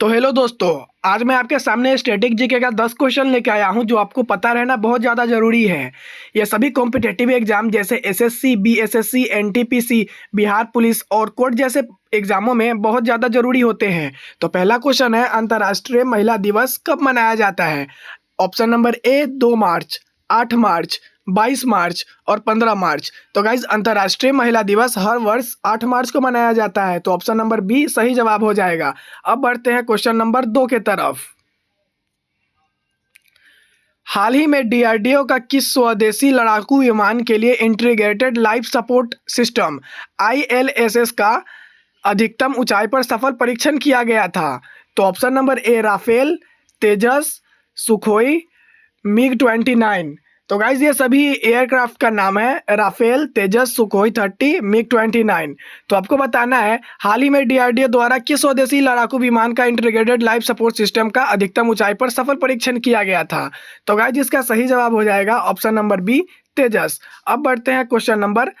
तो हेलो दोस्तों, आज मैं आपके सामने स्टैटिक जीके का 10 क्वेश्चन लेके आया हूं जो आपको पता रहना बहुत ज़्यादा ज़रूरी है। ये सभी कॉम्पिटिटिव एग्जाम जैसे SSC, BSSC, NTPC, Bihar police और कोर्ट जैसे एग्जामों में बहुत ज़्यादा ज़रूरी होते हैं। तो पहला क्वेश्चन है, अंतर्राष्ट्रीय महिला दिवस कब मनाया जाता है? ऑप्शन नंबर ए 2 मार्च, 8 मार्च, 22 मार्च और 15 मार्च। तो गाइज, अंतर्राष्ट्रीय महिला दिवस हर वर्ष 8 मार्च को मनाया जाता है। तो ऑप्शन नंबर बी सही जवाब हो जाएगा। अब बढ़ते हैं क्वेश्चन नंबर 2 के तरफ। हाल ही में डीआरडीओ का किस स्वदेशी लड़ाकू विमान के लिए इंटीग्रेटेड लाइफ सपोर्ट सिस्टम आईएलएसएस का अधिकतम ऊंचाई पर सफल परीक्षण किया गया था? तो option number A Rafale, Tejas, Sukhoi, मिग-29। तो गाइज, ये सभी एयरक्राफ्ट का नाम है, राफेल, तेजस, सुखोई 30, मिग-29। तो आपको बताना है हाल ही में डीआरडीओ द्वारा किस स्वदेशी लड़ाकू विमान का इंटीग्रेटेड लाइफ सपोर्ट सिस्टम का अधिकतम ऊंचाई पर सफल परीक्षण किया गया था? तो गाइज, इसका सही जवाब हो जाएगा ऑप्शन नंबर बी, तेजस। अब बढ़ते हैं क्वेश्चन नंबर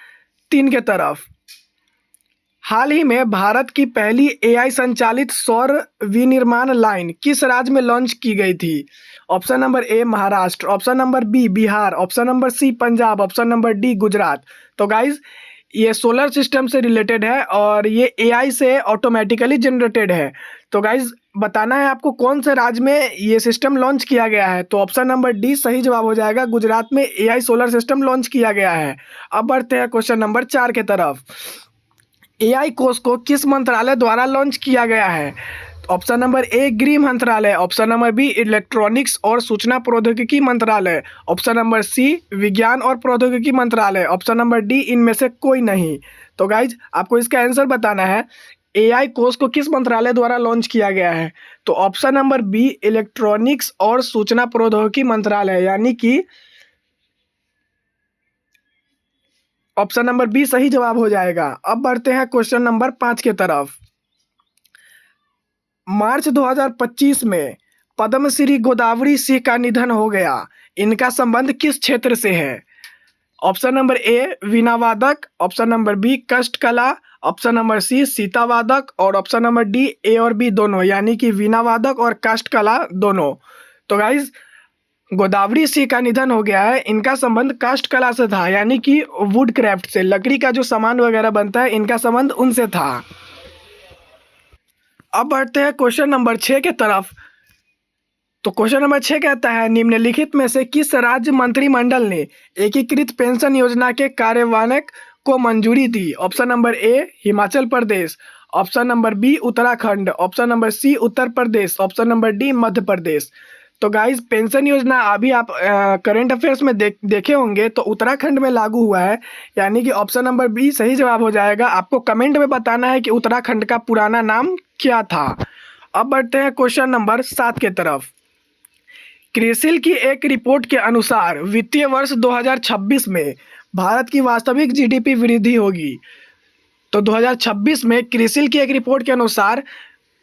3 के तरफ। हाल ही में भारत की पहली एआई संचालित सौर विनिर्माण लाइन किस राज्य में लॉन्च की गई थी? Option number A Maharashtra, option number B Bihar, option number C Punjab, option number D Gujarat. तो गाइज, ये सोलर सिस्टम से रिलेटेड है और ये एआई से ऑटोमेटिकली जनरेटेड है। तो गाइज, बताना है आपको कौन से राज्य में ये सिस्टम लॉन्च किया गया है। तो ऑप्शन नंबर डी सही जवाब हो जाएगा, गुजरात में एआई सोलर सिस्टम लॉन्च किया गया है। अब बढ़ते हैं क्वेश्चन नंबर 4 के तरफ। एआई कोष को किस मंत्रालय द्वारा लॉन्च किया गया है? ऑप्शन नंबर ए गृह मंत्रालय, ऑप्शन नंबर बी इलेक्ट्रॉनिक्स और सूचना प्रौद्योगिकी मंत्रालय, ऑप्शन नंबर सी विज्ञान और प्रौद्योगिकी मंत्रालय, ऑप्शन नंबर डी इनमें से कोई नहीं। तो गाइज, आपको इसका आंसर बताना है, एआई कोष को किस मंत्रालय द्वारा लॉन्च किया गया है। तो ऑप्शन नंबर बी इलेक्ट्रॉनिक्स और सूचना प्रौद्योगिकी मंत्रालय, यानी कि ऑप्शन नंबर बी सही जवाब हो जाएगा। अब बढ़ते हैं क्वेश्चन नंबर 5 के तरफ। मार्च 2025 में पद्मश्री गोदावरी सिंह का निधन हो गया। इनका संबंध किस क्षेत्र से है? ऑप्शन नंबर ए वीणा वादक, ऑप्शन नंबर बी कष्ट कला, ऑप्शन नंबर सी सीता वादक और ऑप्शन नंबर डी ए और बी दोनों, यानी कि वीणा वादक और काष्ठ कला दोनों। तो गाइज, गोदावरी सिंह का निधन हो गया है। इनका संबंध काष्ठ कला से था, यानी कि वुड क्राफ्ट से, लकड़ी का जो सामान वगैरह बनता है, इनका संबंध उनसे था। अब बढ़ते हैं क्वेश्चन नंबर 6 के तरफ। तो क्वेश्चन नंबर 6 कहता है, निम्नलिखित में से किस राज्य मंत्रिमंडल ने एकीकृत पेंशन योजना के कार्यान्वयन को मंजूरी दी? Option number A Himachal Pradesh, option number B Uttarakhand, option number C Uttar Pradesh, option number D Madhya Pradesh. तो गाइज, पेंशन योजना अभी आप करंट अफेयर्स में देखे होंगे तो उत्तराखंड में लागू हुआ है, यानी कि ऑप्शन नंबर बी सही जवाब हो जाएगा। आपको कमेंट में बताना है कि उत्तराखंड का पुराना नाम क्या था। अब बढ़ते हैं क्वेश्चन नंबर 7 के तरफ। क्रिसिल की एक रिपोर्ट के अनुसार वित्तीय वर्ष 2026 में भारत की वास्तविक जीडीपी वृद्धि होगी। तो 2026 में क्रिसिल की एक रिपोर्ट के अनुसार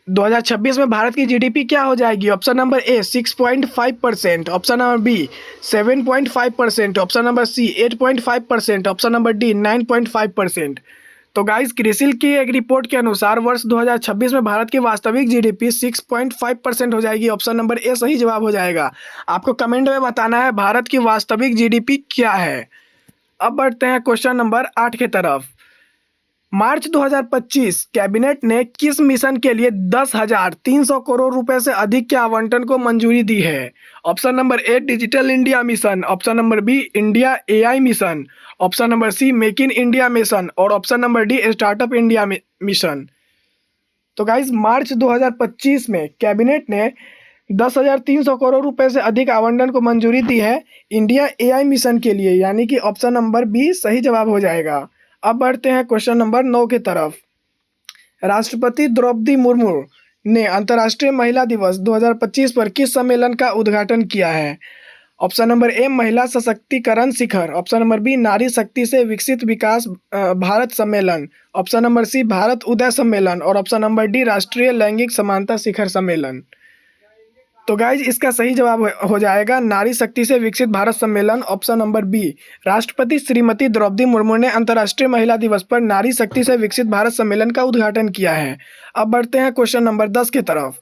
2026 में भारत की जीडीपी क्या हो जाएगी? Option number A 6.5%, option number B 7.5%, option number C 8.5%, option number D 9.5%। तो गाइस, क्रिसिल की एक रिपोर्ट के अनुसार वर्ष 2026 में भारत की वास्तविक जीडीपी 6.5% हो जाएगी। ऑप्शन नंबर ए सही जवाब हो जाएगा। आपको कमेंट में बताना है भारत की वास्तविक जीडीपी क्या है। अब बढ़ते हैं क्वेश्चन नंबर 8 की तरफ। मार्च 2025 कैबिनेट ने किस मिशन के लिए 10,300 करोड़ रुपए से अधिक के आवंटन को मंजूरी दी है? Option number A digital India mission, option number B India AI mission, option number C make in India mission और option number D startup India mission. तो गाइज, मार्च 2025 में कैबिनेट ने 10,300 करोड़ रुपए से अधिक आवंटन को मंजूरी दी है इंडिया एआई मिशन के लिए, यानी कि ऑप्शन नंबर बी सही जवाब हो जाएगा। अब बढ़ते हैं क्वेश्चन नंबर 9 की तरफ। राष्ट्रपति द्रौपदी मुर्मू ने अंतर्राष्ट्रीय महिला दिवस 2025 पर किस सम्मेलन का उद्घाटन किया है? ऑप्शन नंबर ए महिला सशक्तिकरण शिखर, ऑप्शन नंबर बी नारी शक्ति से विकसित विकास भारत सम्मेलन, ऑप्शन नंबर सी भारत उदय सम्मेलन और ऑप्शन नंबर डी राष्ट्रीय लैंगिक समानता शिखर सम्मेलन। तो गाइज, इसका सही जवाब हो जाएगा नारी शक्ति से विकसित भारत सम्मेलन, ऑप्शन नंबर बी। राष्ट्रपति श्रीमती द्रौपदी मुर्मू ने अंतर्राष्ट्रीय महिला दिवस पर नारी शक्ति से विकसित भारत सम्मेलन का उद्घाटन किया है। अब बढ़ते हैं क्वेश्चन नंबर 10 की तरफ।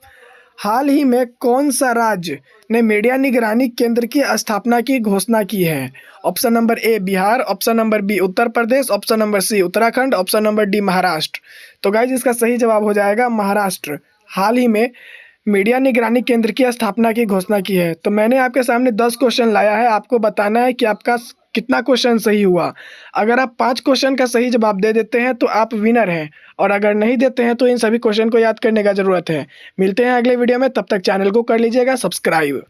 हाल ही में कौन सा राज्य ने मीडिया निगरानी केंद्र की स्थापना की घोषणा की है? Option number A Bihar, option number B Uttar Pradesh, option number C Uttarakhand, option number D Maharashtra. तो गाइज इसका सही जवाब हो जाएगा महाराष्ट्र। हाल ही में मीडिया निगरानी केंद्र की स्थापना की घोषणा की है। तो मैंने आपके सामने 10 क्वेश्चन लाया है, आपको बताना है कि आपका कितना क्वेश्चन सही हुआ। अगर आप 5 क्वेश्चन का सही जवाब दे देते हैं तो आप विनर हैं, और अगर नहीं देते हैं तो इन सभी क्वेश्चन को याद करने का ज़रूरत है। मिलते हैं अगले वीडियो में, तब तक चैनल को कर लीजिएगा सब्सक्राइब।